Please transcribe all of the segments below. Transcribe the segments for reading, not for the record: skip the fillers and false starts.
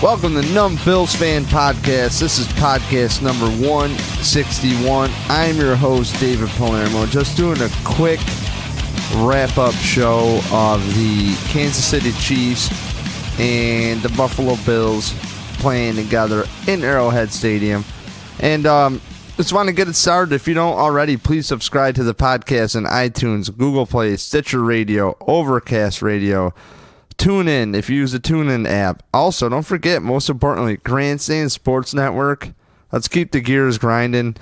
Welcome to Numb Bills Fan Podcast. This is podcast number 161. I'm your host, David Palermo. Just doing a quick wrap-up show of the Kansas City Chiefs and the Buffalo Bills playing together in Arrowhead Stadium. And just want to get it started. If you don't already, please subscribe to the podcast on iTunes, Google Play, Stitcher Radio, Overcast Radio, TuneIn, if you use the TuneIn app. Also, don't forget, most importantly, Grandstand Sports Network. Let's keep the gears grinding.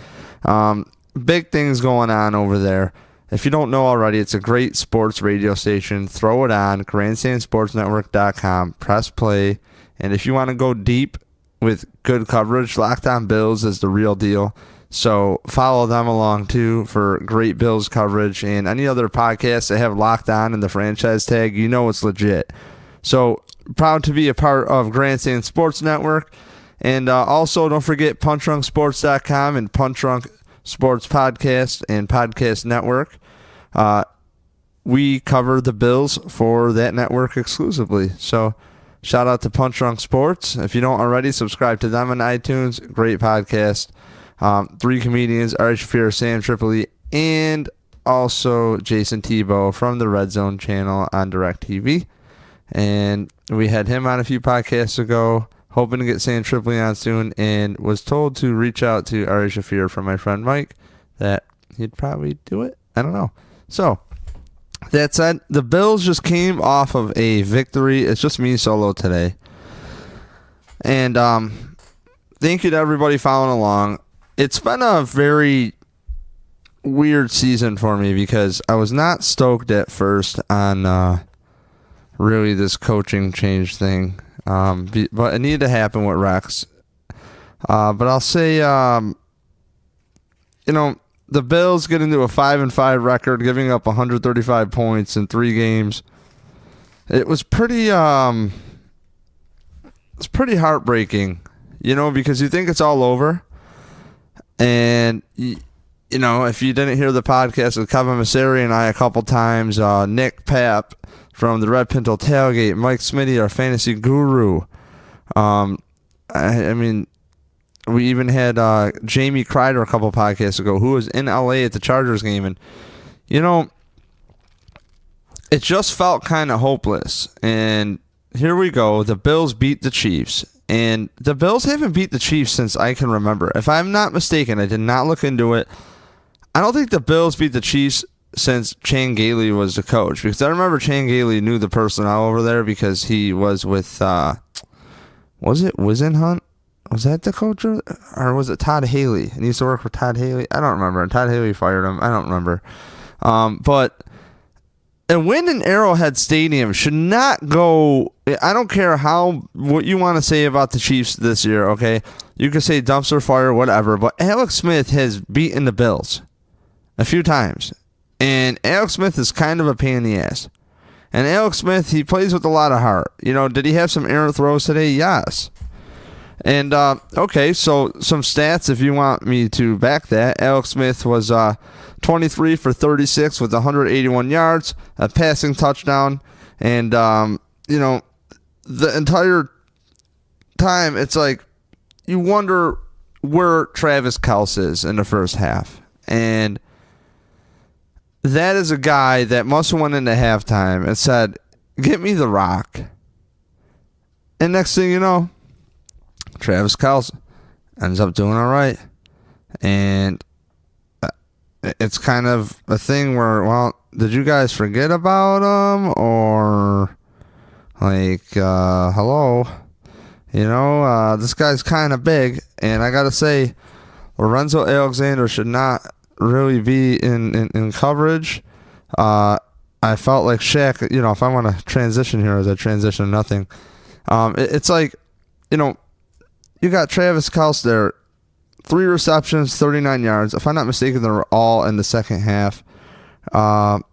Big things going on over there. If you don't know already, it's a great sports radio station. Throw it on, grandstandsportsnetwork.com. Press play. And if you want to go deep with good coverage, Locked On Bills is the real deal. So follow them along, too, for great Bills coverage. And any other podcasts that have Locked On in the franchise tag, you know it's legit. So proud to be a part of Grandstand Sports Network. And also, don't forget punchdrunksports.com and Punch Drunk Sports Podcast and Podcast Network. We cover the Bills for that network exclusively. So shout out to Punch Drunk Sports. If you don't already, subscribe to them on iTunes. Great podcast. 3 comedians, Ari Shafir, Sam Tripoli, and also Jason Tebow from the Red Zone channel on DirecTV. And we had him on a few podcasts ago, hoping to get Sam Tripoli on soon, and was told to reach out to Ari Shafir from my friend Mike that he'd probably do it. I don't know. So, that said, the Bills just came off of a victory. It's just me solo today. And thank you to everybody following along. It's been a very weird season for me because I was not stoked at first on really this coaching change thing. But it needed to happen with Rex. But I'll say, the Bills get into a 5-5 record, giving up 135 points in 3 games. It was pretty heartbreaking, because you think it's all over. And, if you didn't hear the podcast with Kevin Masseri and I a couple times, Nick Papp from the Red Pinto Tailgate, Mike Smitty, our fantasy guru. I mean, we even had Jamie Kreider a couple podcasts ago, who was in LA at the Chargers game. And, it just felt kind of hopeless. And here we go. The Bills beat the Chiefs. And the Bills haven't beat the Chiefs since I can remember. If I'm not mistaken, I did not look into it. I don't think the Bills beat the Chiefs since Chan Gailey was the coach. Because I remember Chan Gailey knew the personnel over there because he was with, was it Wisenhunt? Was that the coach? Or was it Todd Haley? And he used to work for Todd Haley? I don't remember. And Todd Haley fired him. I don't remember. But a win in Arrowhead Stadium should not go. I don't care what you want to say about the Chiefs this year, okay? You can say dumpster fire, whatever, but Alex Smith has beaten the Bills a few times. And Alex Smith is kind of a pain in the ass. And Alex Smith, he plays with a lot of heart. Did he have some errant throws today? Yes. And, okay, so some stats if you want me to back that. Alex Smith was 23 for 36 with 181 yards, a passing touchdown, and, the entire time, it's like you wonder where Travis Kelce is in the first half. And that is a guy that must have went into halftime and said, "Get me the rock." And next thing you know, Travis Kelce ends up doing all right. And it's kind of a thing where, well, did you guys forget about him? Or, hello? This guy's kind of big. And I got to say, Lorenzo Alexander should not really be in coverage. I felt like Shaq, if I want to transition here as I transition to nothing, it's like, you got Travis Kelce there, 3 receptions, 39 yards. If I'm not mistaken, they were all in the second half. I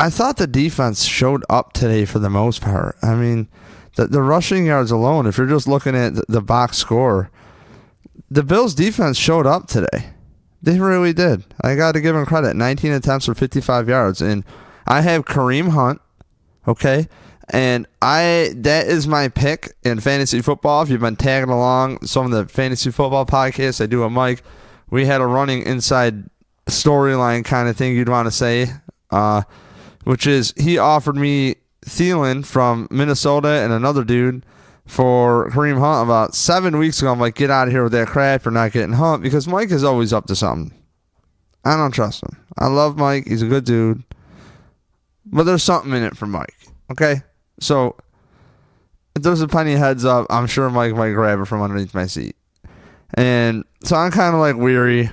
thought the defense showed up today for the most part. I mean, the rushing yards alone, if you're just looking at the box score, the Bills' defense showed up today. They really did. I got to give them credit. 19 attempts for 55 yards. And I have Kareem Hunt, okay? And that is my pick in fantasy football. If you've been tagging along some of the fantasy football podcasts I do with Mike, we had a running inside storyline kind of thing you'd want to say, which is he offered me Thielen from Minnesota and another dude for Kareem Hunt about 7 weeks ago. I'm like, get out of here with that crap. You're not getting Hunt, because Mike is always up to something. I don't trust him. I love Mike. He's a good dude. But there's something in it for Mike. Okay? So, if there's a penny heads up, I'm sure Mike might grab it from underneath my seat. And so I'm kind of like weary.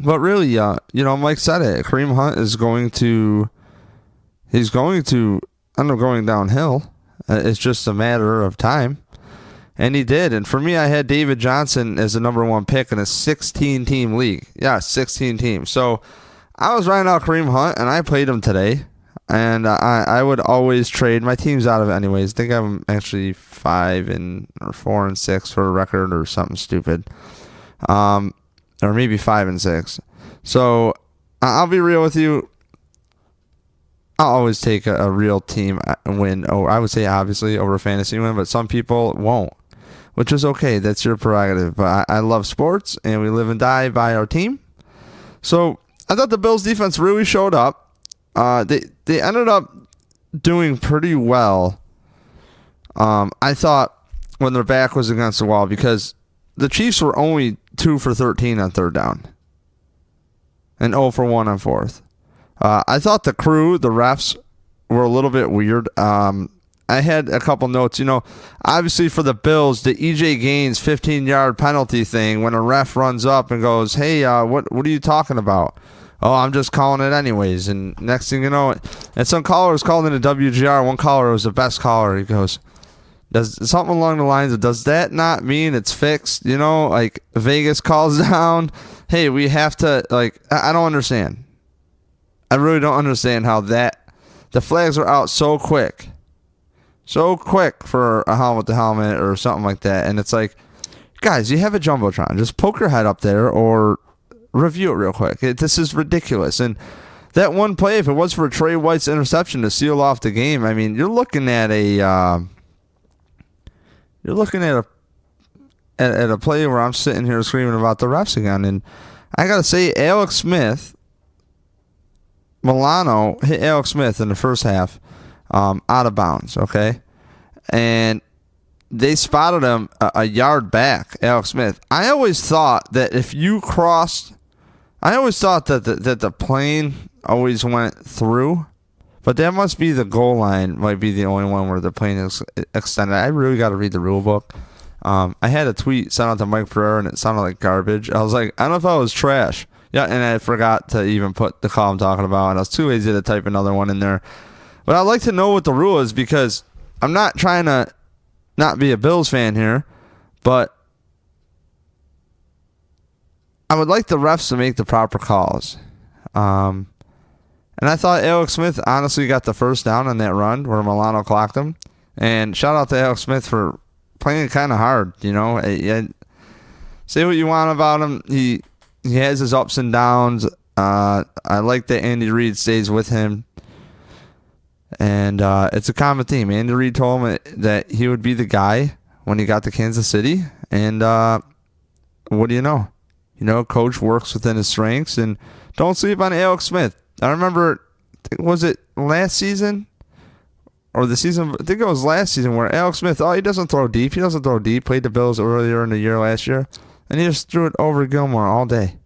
But really, Mike said it. Kareem Hunt is going to end up going downhill. It's just a matter of time. And he did. And for me, I had David Johnson as the number one pick in a 16-team league. Yeah, 16 teams. So I was writing out Kareem Hunt, and I played him today. And I would always trade. My team's out of it anyways. I think I'm actually 4-6 for a record or something stupid. Or maybe 5-6. So I'll be real with you. I'll always take a real team win. Oh, I would say obviously over a fantasy win, but some people won't, which is okay. That's your prerogative. But I love sports, and we live and die by our team. So I thought the Bills defense really showed up. They ended up doing pretty well. I thought when their back was against the wall, because the Chiefs were only 2 for 13 on third down and 0 for 1 on fourth. I thought the refs were a little bit weird. I had a couple notes. Obviously for the Bills, the E.J. Gaines 15-yard penalty thing, when a ref runs up and goes, hey, what are you talking about? Oh, I'm just calling it anyways. And next thing you know, and some callers called in a WGR. One caller was the best caller. He goes, does something along the lines of, does that not mean it's fixed? Like Vegas calls down, hey, we have to, I don't understand. I really don't understand how the flags are out so quick for a helmet to helmet or something like that. And it's like, guys, you have a Jumbotron. Just poke your head up there or review it real quick. This is ridiculous. And that one play, if it was for Trey White's interception to seal off the game, I mean, you're looking at a play where I'm sitting here screaming about the refs again. And I gotta say, Milano hit Alex Smith in the first half out of bounds, okay? And they spotted him a yard back, Alex Smith. I always thought that if you crossed, that the plane always went through, but that must be the goal line, might be the only one where the plane is extended. I really got to read the rule book. I had a tweet sent out to Mike Pereira, and it sounded like garbage. I was like, I don't know if I was trash. Yeah, and I forgot to even put the call I'm talking about, and I was too lazy to type another one in there. But I'd like to know what the rule is, because I'm not trying to not be a Bills fan here, but I would like the refs to make the proper calls. And I thought Alex Smith honestly got the first down on that run where Milano clocked him. And shout out to Alex Smith for playing kind of hard, Say what you want about him. He has his ups and downs. I like that Andy Reid stays with him. And it's a common theme. Andy Reid told him that he would be the guy when he got to Kansas City. And what do you know? Coach works within his strengths. And don't sleep on Alex Smith. I remember, was it last season? Or the season, I think it was last season, where Alex Smith, he doesn't throw deep. He doesn't throw deep. Played the Bills earlier in the year last year. And he just threw it over Gilmore all day.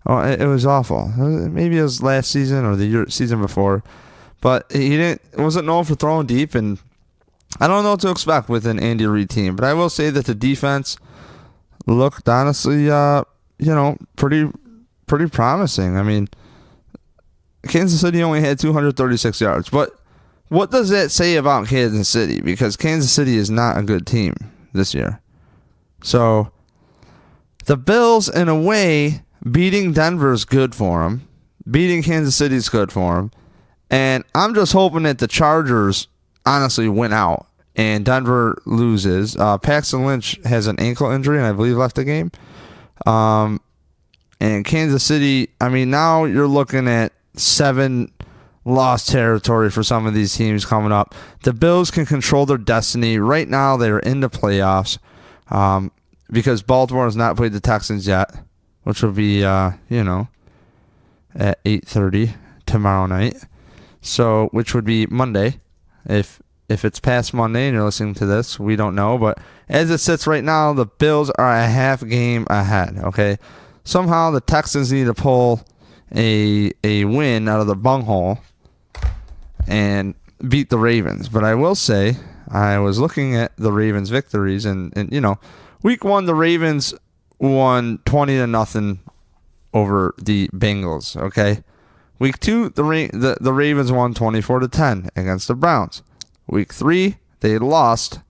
Oh, it was awful. Maybe it was last season or the season before. But he wasn't known for throwing deep, and I don't know what to expect with an Andy Reid team. But I will say that the defense looked honestly, pretty promising. I mean, Kansas City only had 236 yards. But what does that say about Kansas City? Because Kansas City is not a good team this year. So the Bills, in a way, beating Denver is good for them. Beating Kansas City is good for them. And I'm just hoping that the Chargers honestly win out and Denver loses. Paxton Lynch has an ankle injury and I believe left the game. And Kansas City, I mean, now you're looking at 7 lost territory for some of these teams coming up. The Bills can control their destiny. Right now, they're in the playoffs because Baltimore has not played the Texans yet, which will be, at 8:30 tomorrow night. So, which would be Monday. If it's past Monday and you're listening to this, we don't know. But as it sits right now, the Bills are a half game ahead, okay? Somehow the Texans need to pull a win out of the bunghole and beat the Ravens. But I will say, I was looking at the Ravens' victories, and week 1, the Ravens won 20-0 over the Bengals, okay? Week 2, the Ravens won 24-10 against the Browns. Week 3, they lost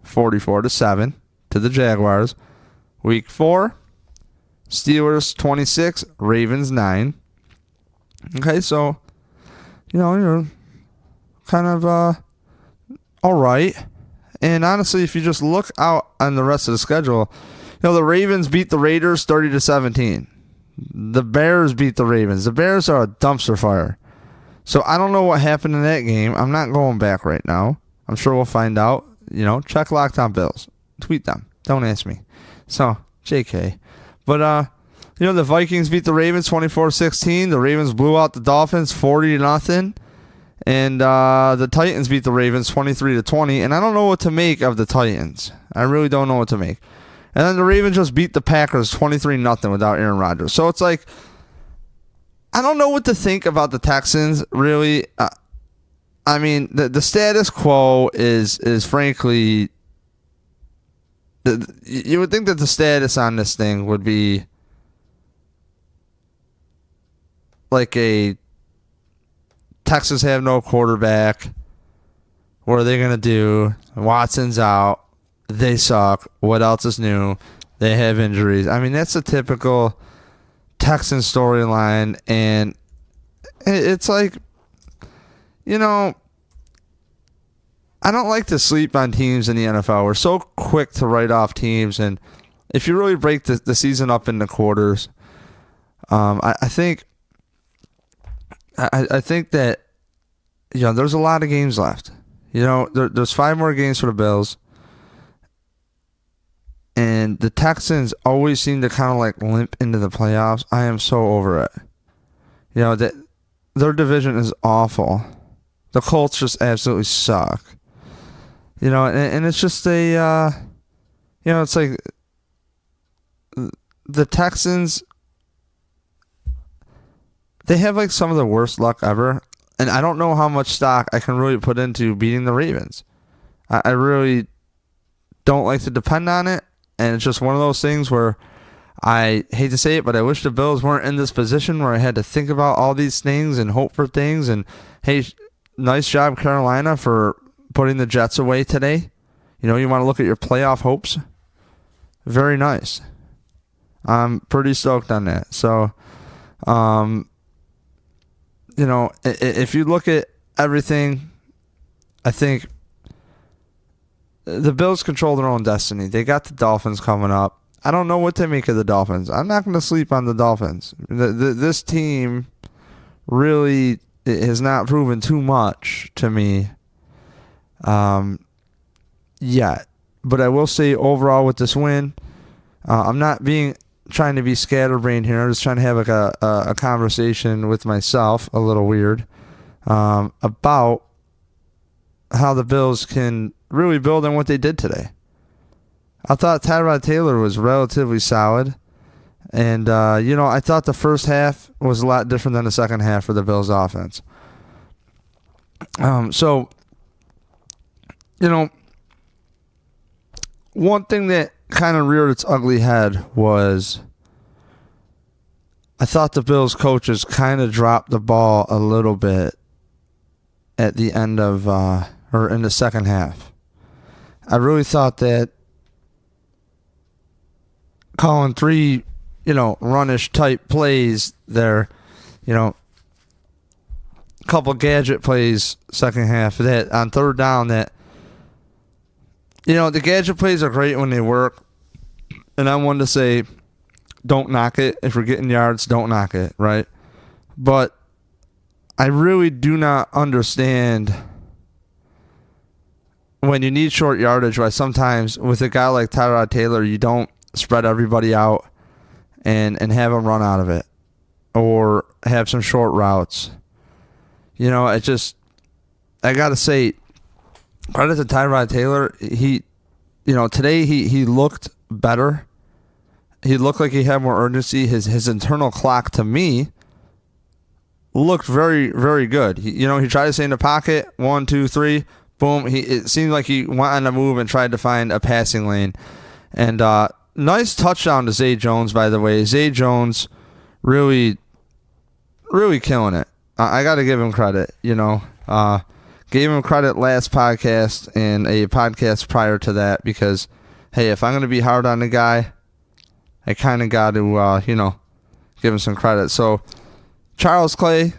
44-7 to the Jaguars. Week 4, Steelers 26, Ravens 9. Okay, so you're kind of all right. And honestly, if you just look out on the rest of the schedule, the Ravens beat the Raiders 30-17. The Bears beat the Ravens. The Bears are a dumpster fire. So I don't know what happened in that game. I'm not going back right now. I'm sure we'll find out. Check Locked On Bills. Tweet them. Don't ask me. So, JK. But, the Vikings beat the Ravens 24-16. The Ravens blew out the Dolphins 40-0. And the Titans beat the Ravens 23-20. And I don't know what to make of the Titans. I really don't know what to make. And then the Ravens just beat the Packers 23-0 without Aaron Rodgers. So it's like, I don't know what to think about the Texans, really. The status quo is frankly, you would think that the status on this thing would be like a Texans have no quarterback. What are they going to do? Watson's out. They suck. What else is new? They have injuries. That's a typical Texan storyline, and it's like, I don't like to sleep on teams in the NFL. We're so quick to write off teams, and if you really break the season up into quarters, I think that there's a lot of games left. There's 5 more games for the Bills. And the Texans always seem to kind of like limp into the playoffs. I am so over it. That their division is awful. The Colts just absolutely suck. And it's just it's like the Texans, they have like some of the worst luck ever. And I don't know how much stock I can really put into beating the Ravens. I really don't like to depend on it. And it's just one of those things where I hate to say it, but I wish the Bills weren't in this position where I had to think about all these things and hope for things. And, hey, nice job, Carolina, for putting the Jets away today. You want to look at your playoff hopes. Very nice. I'm pretty stoked on that. So, if you look at everything, I think the Bills control their own destiny. They got the Dolphins coming up. I don't know what to make of the Dolphins. I'm not going to sleep on the Dolphins. This team really has not proven too much to me yet. But I will say overall with this win, I'm not trying to be scatterbrained here. I'm just trying to have like a conversation with myself, a little weird, about how the Bills can really build on what they did today. I thought Tyrod Taylor was relatively solid. And, I thought the first half was a lot different than the second half for the Bills offense. One thing that kind of reared its ugly head was I thought the Bills coaches kind of dropped the ball a little bit at the end of, or in the second half. I really thought that calling 3, runish type plays there, couple gadget plays second half that on third down that, the gadget plays are great when they work. And I wanted to say, don't knock it. If we're getting yards, don't knock it, right? But I really do not understand when you need short yardage, why sometimes with a guy like Tyrod Taylor, you don't spread everybody out and have them run out of it or have some short routes. You know, I got to say, credit to Tyrod Taylor. Today he looked better. He looked like he had more urgency. His internal clock, to me, looked very, very good. He tried to stay in the pocket. 1, 2, 3. Boom. It seemed like he went on the move and tried to find a passing lane. And nice touchdown to Zay Jones, by the way. Zay Jones really, really killing it. I got to give him credit, Gave him credit last podcast and a podcast prior to that because, hey, if I'm going to be hard on the guy, I kind of got to, give him some credit. So, Charles Clay,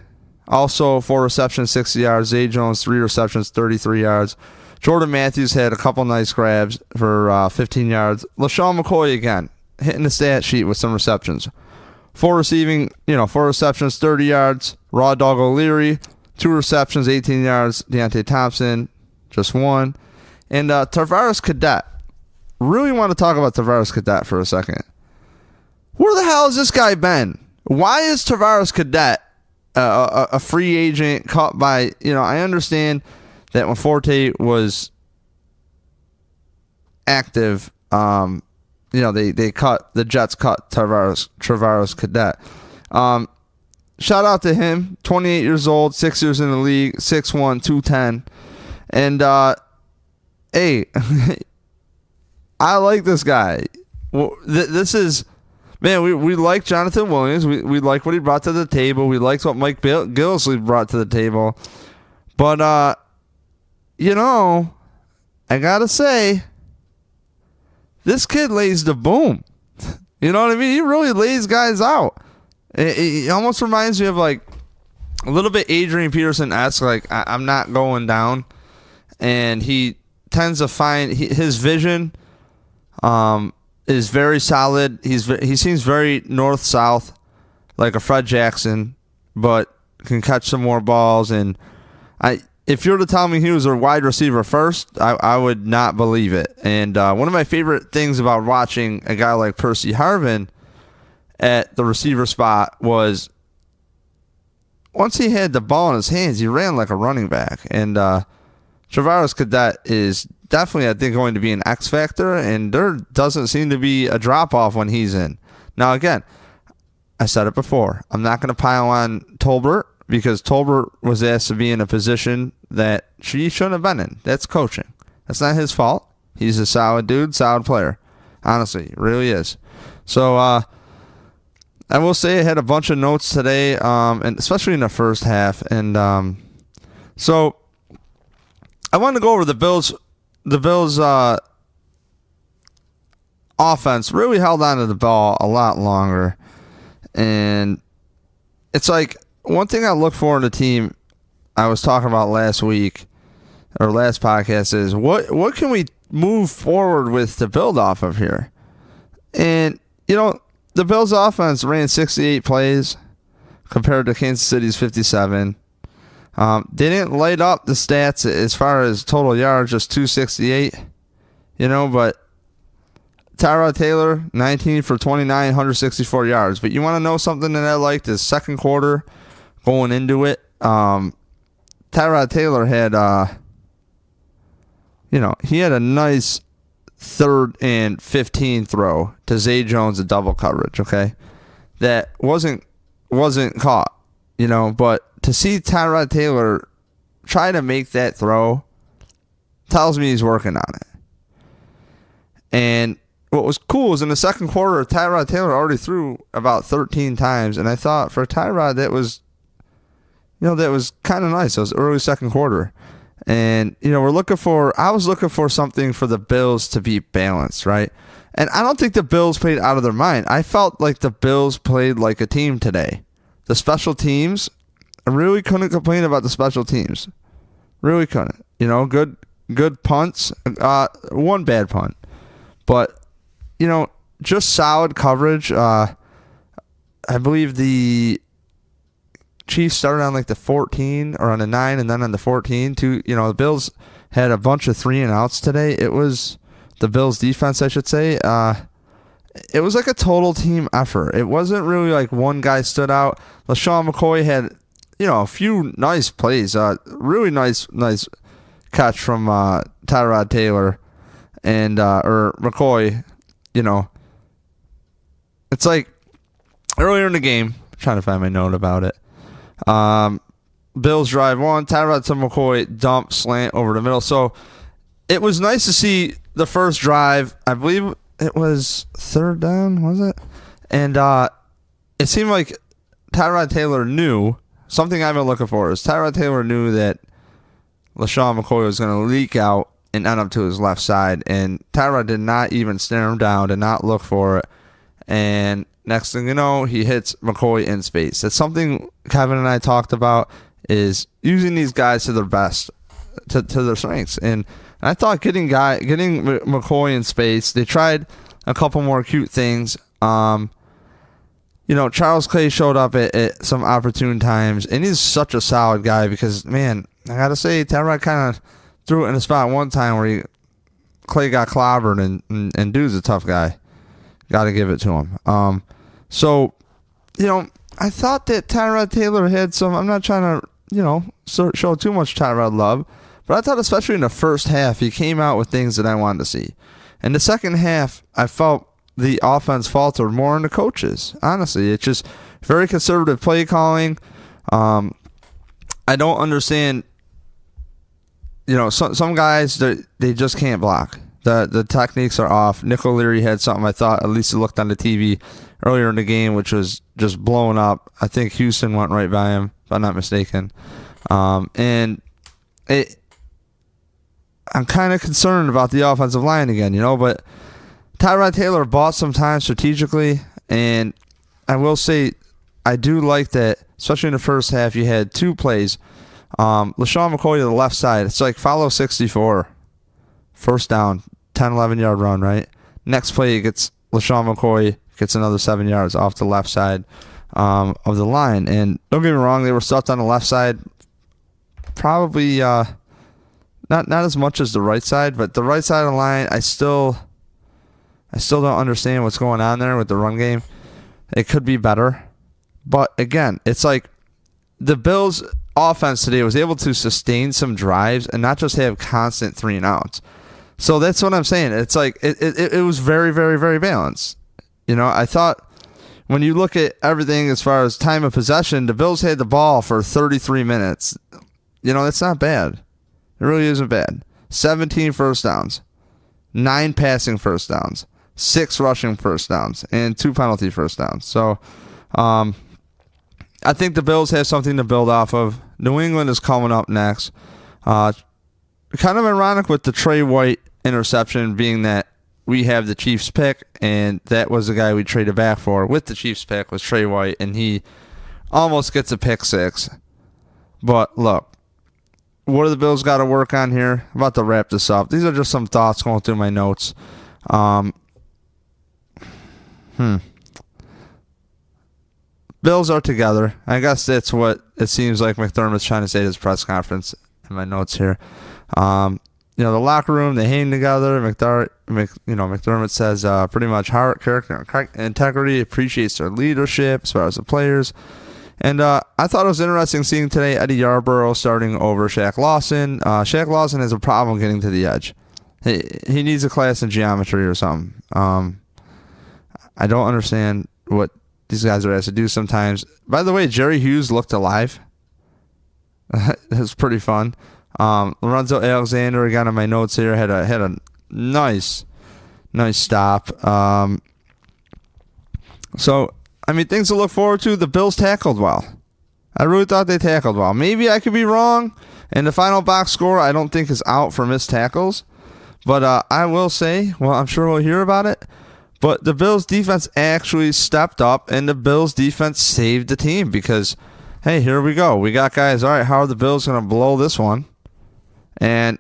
also 4 receptions, 60 yards. Zay Jones, 3 receptions, 33 yards. Jordan Matthews had a couple nice grabs for 15 yards. LaShawn McCoy again, hitting the stat sheet with some receptions. 4 receptions, 30 yards. Raw Dog O'Leary, 2 receptions, 18 yards. Deontay Thompson, just 1. And Tavares Cadet. Really want to talk about Tavares Cadet for a second. Where the hell has this guy been? Why is Tavares Cadet a free agent caught by, I understand that when Forte was active, the Jets cut Tavares Cadet. Shout out to him, 28 years old, 6 years in the league, 6'1", 210. And, hey, I like this guy. Well, this is, man, we like Jonathan Williams. We like what he brought to the table. We liked what Mike Gillislee brought to the table. But, I got to say, this kid lays the boom. You know what I mean? He really lays guys out. It almost reminds me of like a little bit Adrian Peterson-esque, like I'm not going down. And he tends to find his vision is very solid. He seems very north-south, like a Fred Jackson, but can catch some more balls. And if you were to tell me he was a wide receiver first, I would not believe it. And one of my favorite things about watching a guy like Percy Harvin at the receiver spot was once he had the ball in his hands, he ran like a running back. And Tavares Cadet is definitely, I think, going to be an X factor, and there doesn't seem to be a drop-off when he's in. Now, again, I said it before. I'm not going to pile on Tolbert because Tolbert was asked to be in a position that she shouldn't have been in. That's coaching. That's not his fault. He's a solid dude, solid player. Honestly, he really is. So, I will say I had a bunch of notes today, and especially in the first half. And so I wanted to go over the Bills. The Bills' offense really held on to the ball a lot longer. And it's like one thing I look for in a team I was talking about last week or last podcast is what can we move forward with to build off of here? And, the Bills' offense ran 68 plays compared to Kansas City's 57. They didn't light up the stats as far as total yards, just 268. But Tyrod Taylor, 19 for 29, 164 yards. But you want to know something that I liked is second quarter going into it. Tyrod Taylor had, he had a nice 3rd and 15 throw to Zay Jones in double coverage, okay? That wasn't caught, but to see Tyrod Taylor try to make that throw tells me he's working on it. And what was cool is in the second quarter, Tyrod Taylor already threw about 13 times, and I thought for Tyrod that was kind of nice. It was early second quarter. And, I was looking for something for the Bills to be balanced, right? And I don't think the Bills played out of their mind. I felt like the Bills played like a team today. The special teams, I really couldn't complain about the special teams. Really couldn't. Good punts. One bad punt. But, just solid coverage. I believe the Chiefs started on like the 14 or on the 9 and then on the 14. The Bills had a bunch of 3-and-outs today. It was the Bills defense, I should say. It was like a total team effort. It wasn't really like one guy stood out. LaShawn McCoy had, a few nice plays. Really nice catch from Tyrod Taylor and or McCoy. It's like earlier in the game. I'm trying to find my note about it. Bills drive one. Tyrod to McCoy dump slant over the middle. So it was nice to see the first drive. I believe it was third down, was it? And it seemed like Tyrod Taylor knew something I've been looking for is Tyrod Taylor knew that LaShawn McCoy was going to leak out and end up to his left side, and Tyrod did not even stare him down, did not look for it, and next thing you know, he hits McCoy in space. That's something Kevin and I talked about, is using these guys to their best, to their strengths, and I thought getting McCoy in space, they tried a couple more cute things. Charles Clay showed up at some opportune times, and he's such a solid guy because, man, I got to say, Tyrod kind of threw it in a spot one time where Clay got clobbered, and dude's a tough guy. Got to give it to him. I thought that Tyrod Taylor had some, I'm not trying to, show too much Tyrod love, but I thought especially in the first half, he came out with things that I wanted to see. In the second half, I felt the offense faltered more in the coaches. Honestly, it's just very conservative play calling. I don't understand. Some guys, they just can't block. The techniques are off. Nick O'Leary had something, I thought, at least it looked on the TV earlier in the game, which was just blowing up. I think Houston went right by him, if I'm not mistaken. I'm kind of concerned about the offensive line again, but Tyrod Taylor bought some time strategically, and I will say I do like that, especially in the first half, you had two plays. LaShawn McCoy to the left side. It's like follow 64. First down, 10, 11-yard run, right? Next play, LaShawn McCoy gets another 7 yards off the left side of the line. And don't get me wrong, they were stuffed on the left side. Probably not as much as the right side, but the right side of the line, I still don't understand what's going on there with the run game. It could be better. But again, it's like the Bills' offense today was able to sustain some drives and not just have constant 3-and-outs. So that's what I'm saying. It's like it was very, very, very balanced. I thought when you look at everything as far as time of possession, the Bills had the ball for 33 minutes. That's not bad. It really isn't bad. 17 first downs, 9 passing first downs, 6 rushing first downs, and 2 penalty first downs. So I think the Bills have something to build off of. New England is coming up next. Kind of ironic with the Trey White interception being that we have the Chiefs pick, and that was the guy we traded back for with the Chiefs pick was Trey White, and he almost gets a pick 6. But look, what do the Bills got to work on here? I'm about to wrap this up. These are just some thoughts going through my notes. Bills are together. I guess that's what it seems like McDermott's trying to say at his press conference in my notes here. The locker room, they hang together. McDermott says pretty much heart, character, and integrity, appreciates their leadership as far as the players. And I thought it was interesting seeing today Eddie Yarborough starting over Shaq Lawson. Shaq Lawson has a problem getting to the edge. He needs a class in geometry or something. I don't understand what these guys are asked to do sometimes. By the way, Jerry Hughes looked alive. It was pretty fun. Lorenzo Alexander, again on my notes here, had a nice stop. So, things to look forward to. The Bills tackled well. I really thought they tackled well. Maybe I could be wrong, and the final box score I don't think is out for missed tackles. But I will say, I'm sure we'll hear about it, but the Bills defense actually stepped up, and the Bills defense saved the team because, hey, here we go. We got guys, all right, how are the Bills going to blow this one? And,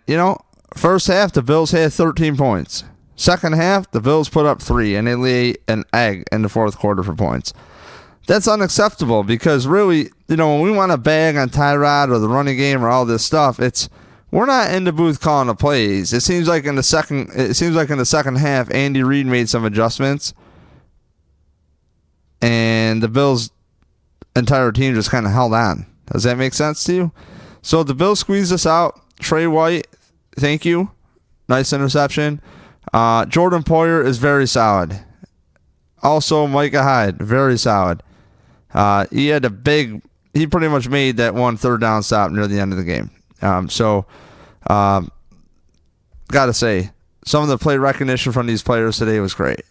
first half, the Bills had 13 points. Second half, the Bills put up 3, and they lay an egg in the fourth quarter for points. That's unacceptable because really, when we want to bag on Tyrod or the running game or all this stuff, we're not in the booth calling the plays. It seems like in the second half, Andy Reid made some adjustments, and the Bills' entire team just kind of held on. Does that make sense to you? So the Bills squeezed us out. Trey White, thank you. Nice interception. Jordan Poyer is very solid. Also, Micah Hyde, very solid. He pretty much made that one third down stop near the end of the game. Gotta say, some of the play recognition from these players today was great.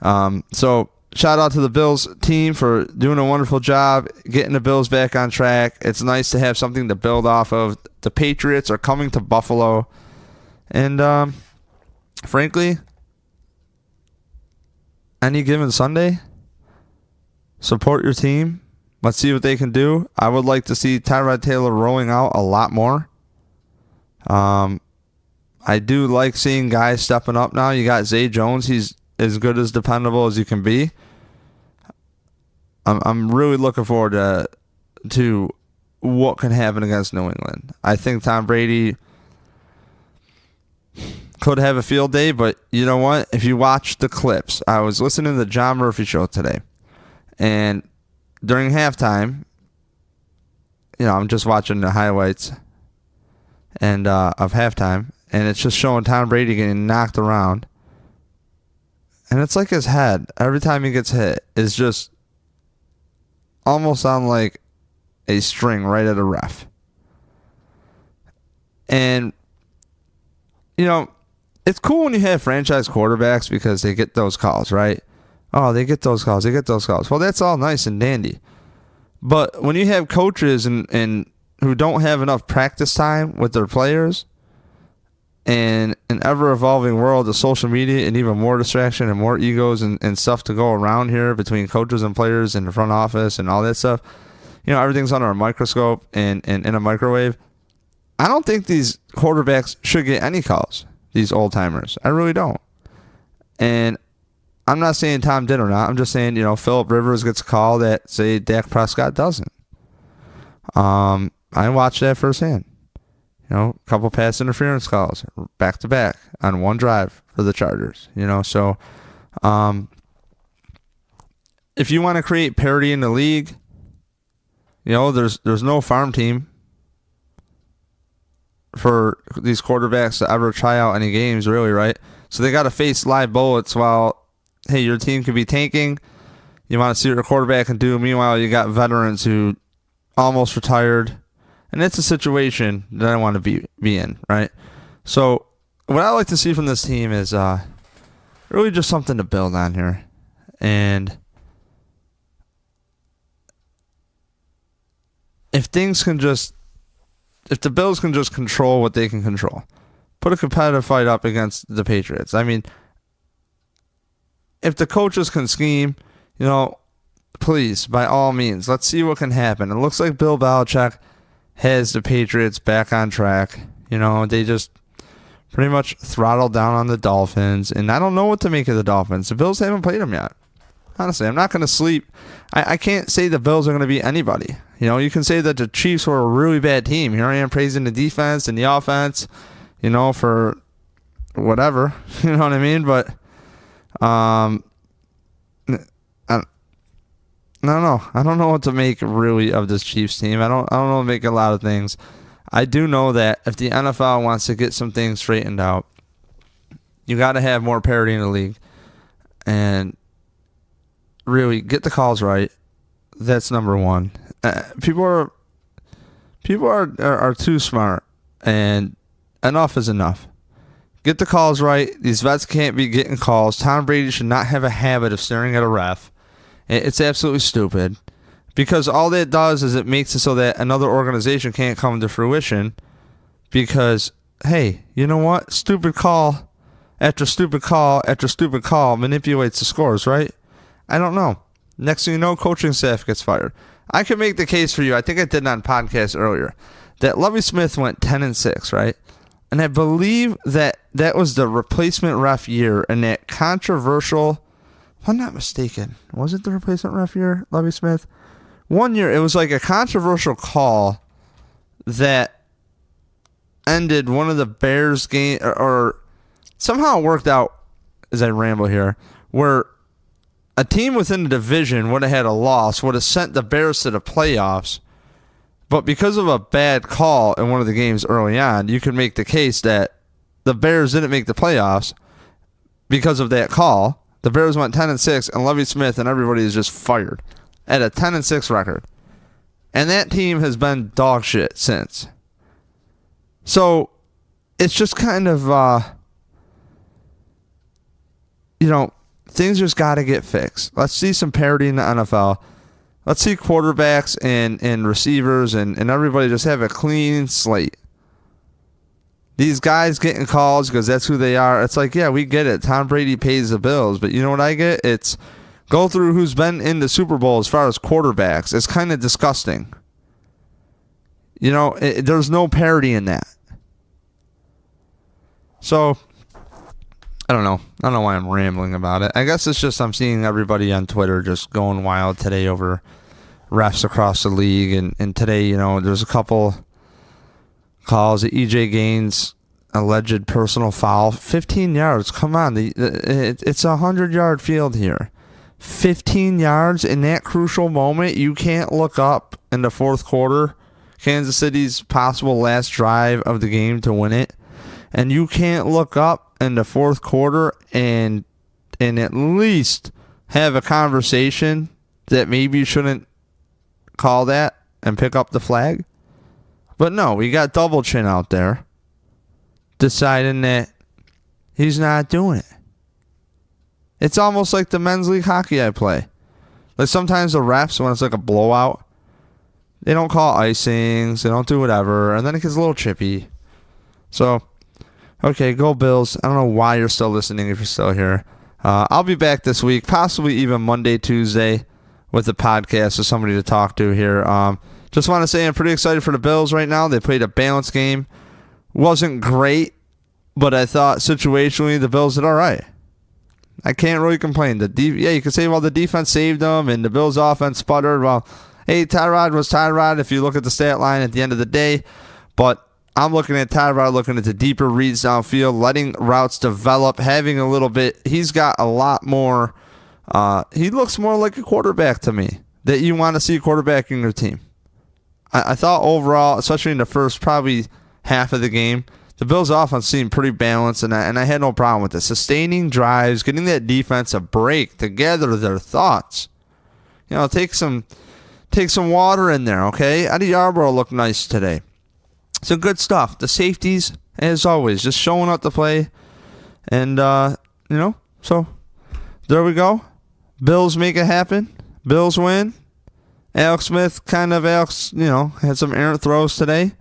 So shout out to the Bills team for doing a wonderful job getting the Bills back on track. It's nice to have something to build off of. The Patriots are coming to Buffalo. And frankly, any given Sunday, support your team. Let's see what they can do. I would like to see Tyrod Taylor rolling out a lot more. I do like seeing guys stepping up now. You got Zay Jones. He's as good as dependable as you can be. I'm really looking forward to what can happen against New England. I think Tom Brady could have a field day, but you know what? If you watch the clips, I was listening to the John Murphy show today, and during halftime, I'm just watching the highlights and of halftime, and it's just showing Tom Brady getting knocked around, and it's like his head every time he gets hit is just almost on like a string right at a ref. And it's cool when you have franchise quarterbacks because they get those calls, right? Oh, they get those calls. Well, that's all nice and dandy. But when you have coaches and who don't have enough practice time with their players, and an ever-evolving world of social media and even more distraction and more egos and stuff to go around here between coaches and players in the front office and all that stuff, everything's under a microscope and in a microwave. I don't think these quarterbacks should get any calls, these old-timers. I really don't. And I'm not saying Tom did or not. I'm just saying, Phillip Rivers gets a call that, say, Dak Prescott doesn't. I watched that firsthand. A couple pass interference calls back-to-back on one drive for the Chargers. So if you want to create parity in the league, there's no farm team for these quarterbacks to ever try out any games, really, right? So they got to face live bullets while, hey, your team could be tanking. You want to see what your quarterback can do. Meanwhile, you got veterans who almost retired. And it's a situation that I want to be in, right? So what I like to see from this team is really just something to build on here. And if the Bills can just control what they can control, put a competitive fight up against the Patriots. I mean, if the coaches can scheme, please, by all means, let's see what can happen. It looks like Bill Belichick has the Patriots back on track. They just pretty much throttled down on the Dolphins, and I don't know what to make of the Dolphins. The Bills haven't played them yet. Honestly, I'm not going to sleep. I can't say the Bills are going to beat anybody. You can say that the Chiefs were a really bad team. Here I am praising the defense and the offense, for whatever. You know what I mean? But I don't know. I don't know what to make really of this Chiefs team. I don't know to make a lot of things. I do know that if the NFL wants to get some things straightened out, you got to have more parity in the league and really get the calls right. That's number one. People are too smart, and enough is enough. Get the calls right. These vets can't be getting calls. Tom Brady should not have a habit of staring at a ref. It's absolutely stupid, because all that does is it makes it so that another organization can't come to fruition because, hey, you know what? Stupid call after stupid call after stupid call manipulates the scores, right? I don't know. Next thing you know, coaching staff gets fired. I could make the case for you. I think I did on podcast earlier that Lovie Smith went 10-6, right? And I believe that was the replacement ref year in that controversial if I'm not mistaken, was it the replacement ref year, Lovie Smith? One year, it was like a controversial call that ended one of the Bears game, or somehow it worked out, as I ramble here, where a team within the division would have had a loss, would have sent the Bears to the playoffs, but because of a bad call in one of the games early on, you could make the case that the Bears didn't make the playoffs because of that call. The Bears went 10-6, and Lovie Smith and everybody is just fired at a 10-6 record. And that team has been dog shit since. So it's just kind of, things just got to get fixed. Let's see some parity in the NFL. Let's see quarterbacks and receivers and everybody just have a clean slate. These guys getting calls because that's who they are. It's like, yeah, we get it. Tom Brady pays the bills. But you know what I get? It's go through who's been in the Super Bowl as far as quarterbacks. It's kind of disgusting. There's no parity in that. So, I don't know. I don't know why I'm rambling about it. I guess it's just I'm seeing everybody on Twitter just going wild today over refs across the league. And today, there's a couple calls. EJ Gaines, alleged personal foul. 15 yards. Come on. It's a 100-yard field here. 15 yards in that crucial moment. You can't look up in the fourth quarter. Kansas City's possible last drive of the game to win it. And you can't look up in the fourth quarter and at least have a conversation that maybe you shouldn't call that and pick up the flag. But no, we got double chin out there deciding that he's not doing it. It's almost like the men's league hockey I play. Like sometimes the refs, when it's like a blowout, they don't call icings, they don't do whatever, and then it gets a little chippy. So, okay, go Bills. I don't know why you're still listening if you're still here. I'll be back this week, possibly even Monday, Tuesday, with the podcast with somebody to talk to here. Just want to say I'm pretty excited for the Bills right now. They played a balanced game. Wasn't great, but I thought situationally the Bills did all right. I can't really complain. You could say, well, the defense saved them and the Bills' offense sputtered. Well, hey, Tyrod was Tyrod if you look at the stat line at the end of the day. But I'm looking at Tyrod, looking at the deeper reads downfield, letting routes develop, having a little bit. He's got a lot more. He looks more like a quarterback to me that you want to see quarterbacking your team. I thought overall, especially in the first probably half of the game, the Bills' offense seemed pretty balanced, and I had no problem with it. Sustaining drives, getting that defense a break to gather their thoughts. Take some water in there, okay? Eddie Yarbrough looked nice today. Some good stuff. The safeties, as always, just showing up to play. And, so there we go. Bills make it happen. Bills win. Alex Smith had some errant throws today.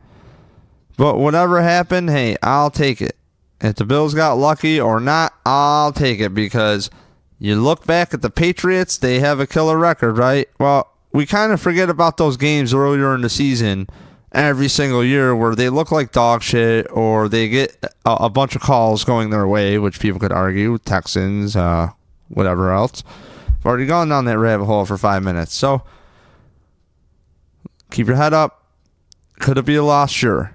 But whatever happened, hey, I'll take it. If the Bills got lucky or not, I'll take it because you look back at the Patriots, they have a killer record, right? Well, we kind of forget about those games earlier in the season every single year where they look like dog shit or they get a bunch of calls going their way, which people could argue, Texans, whatever else. I've already gone down that rabbit hole for 5 minutes. So keep your head up. Could it be a loss? Sure.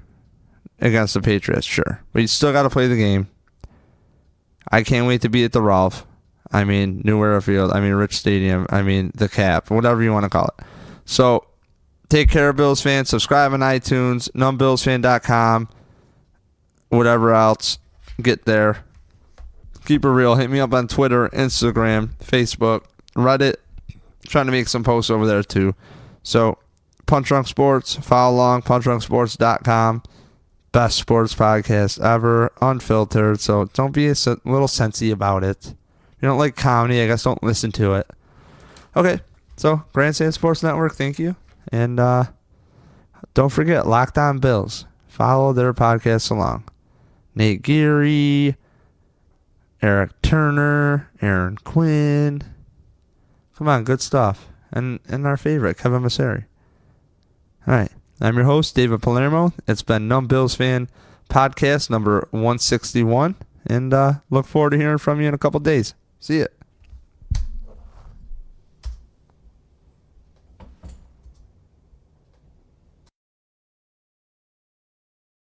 Against the Patriots, sure. But you still got to play the game. I can't wait to be at the Ralph. New Arrowhead Field. Rich Stadium. The Cap. Whatever you want to call it. So, take care, Bills fans. Subscribe on iTunes. numbillsfan.com. Whatever else. Get there. Keep it real. Hit me up on Twitter, Instagram, Facebook, Reddit. Trying to make some posts over there, too. So, Punch Drunk Sports. Follow along. punchdrunksports.com. Best sports podcast ever, unfiltered. So don't be a little sensy about it. You don't like comedy, I guess don't listen to it. Okay, so Grandstand Sports Network, thank you. And don't forget, Locked On Bills. Follow their podcasts along. Nate Geary, Eric Turner, Aaron Quinn. Come on, good stuff. And our favorite, Kevin Masseri. All right. I'm your host, David Palermo. It's been Numb Bills Fan Podcast number 161. And look forward to hearing from you in a couple days. See ya.